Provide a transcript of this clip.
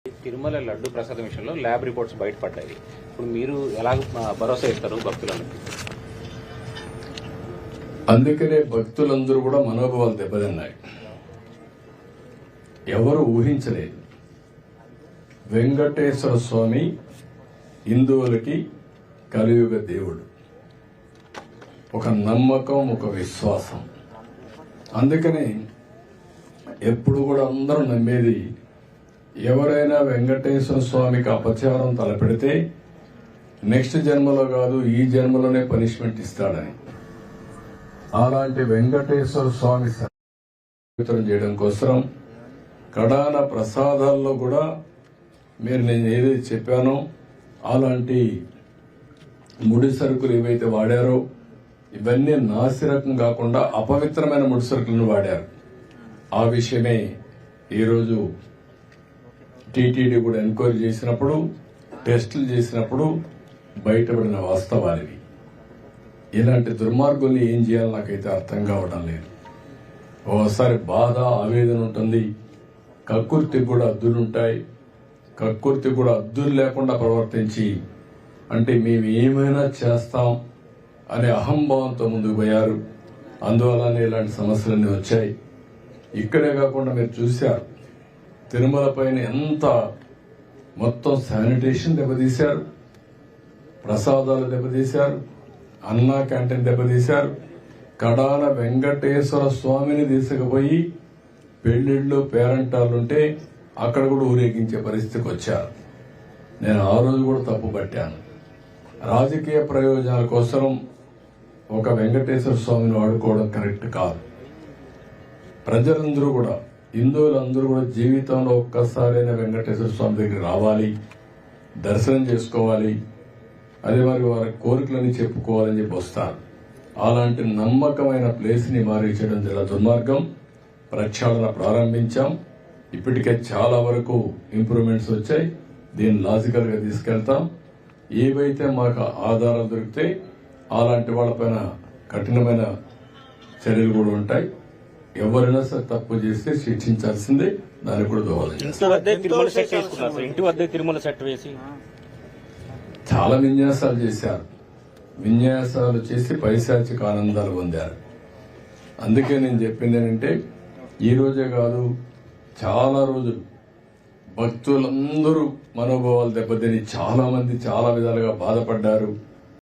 తిరుమల లడ్డు ప్రసాదం విషయంలో lab reports బయటపడ్డాయి. ఇప్పుడు మీరు ఎలా భరోసా ఇస్తారు భక్తులకు? అందుకనే భక్తులందరూ కూడా మనోభావాలు దెబ్బతిన్నాయి. ఎవరు ఊహించలేదు వెంకటేశ్వర స్వామి హిందువులకి కలియుగ దేవుడు. ఒక నమ్మకం, ఒక విశ్వాసం. అందుకని ఎప్పుడు కూడా అందరూ నమ్మేది, ఎవరైనా వెంకటేశ్వర స్వామికి అపచారం తలపెడితే నెక్స్ట్ జన్మలో కాదు ఈ జన్మలోనే పనిష్మెంట్ ఇస్తాడని. అలాంటి వెంకటేశ్వర స్వామి పవిత్రం చేయడం కోసం కడాన ప్రసాదాల్లో కూడా మీరు నేను ఏదైతే చెప్పానో అలాంటి ముడి సరుకులు ఏవైతే వాడారో ఇవన్నీ నాసిరకం కాకుండా అపవిత్రమైన ముడి సరుకులను వాడారు. ఆ విషయమే ఈరోజు టీటీడీ కూడా ఎంక్వైరీ చేసినప్పుడు, టెస్టులు చేసినప్పుడు బయటపడిన వాస్తవానివి. ఇలాంటి దుర్మార్గుల్ని ఏం చేయాలో నాకైతే అర్థం కావడం లేదు. ఓసారి బాధ, ఆవేదన ఉంటుంది. కక్కుర్తికి కూడా అద్దులుంటాయి. కక్కుర్తి కూడా అద్దులు లేకుండా ప్రవర్తించి అంటే మేము ఏమైనా చేస్తాం అనే అహంభావంతో ముందుకు పోయారు. అందువల్లనే ఇలాంటి సమస్యలన్నీ వచ్చాయి. ఇక్కడే కాకుండా మీరు చూశారు తిరుమల పైన ఎంత మొత్తం శానిటేషన్ దెబ్బతీశారు, ప్రసాదాలు దెబ్బతీశారు, అన్నా క్యాంటీన్ దెబ్బతీశారు. కడాన వెంకటేశ్వర స్వామిని తీసుకుపోయి పెళ్లిళ్ళు పేరంటాలుంటే అక్కడ కూడా ఊరేగించే పరిస్థితికి వచ్చారు. నేను ఆ రోజు కూడా తప్పు పట్టాను. రాజకీయ ప్రయోజనాల కోసం ఒక వెంకటేశ్వర స్వామిని వాడుకోవడం కరెక్ట్ కాదు. ప్రజలందరూ కూడా, హిందువులందరూ కూడా జీవితంలో ఒక్కసారైనా వెంకటేశ్వర స్వామి దగ్గర రావాలి, దర్శనం చేసుకోవాలి, అదే మరి వారి కోరికలని చెప్పుకోవాలని చెప్పి వస్తారు. అలాంటి నమ్మకమైన ప్లేస్ ని మారించడం చాలా దుర్మార్గం. ప్రక్షాళన ప్రారంభించాం. ఇప్పటికే చాలా వరకు ఇంప్రూవ్మెంట్స్ వచ్చాయి. దీన్ని లాజికల్ గా తీసుకెళ్తాం. ఏవైతే మాకు ఆధారాలు దొరికితే అలాంటి వాళ్ళపైన కఠినమైన చర్యలు కూడా ఉంటాయి. ఎవరైనా సరే తప్పు చేస్తే శిక్షించాల్సిందే. దానికి కూడా దోవాలి. ఇంటి వద్ద తిరుమల సెట్ వేసి చాలా విన్యాసాలు చేశారు. విన్యాసాలు చేసి పైశాచిక ఆనందాలు పొందారు. అందుకే నేను చెప్పింది ఏంటంటే ఈ రోజే కాదు, చాలా రోజులు భక్తులందరూ మనోభావాలు దెబ్బతిని చాలా మంది చాలా విధాలుగా బాధపడ్డారు.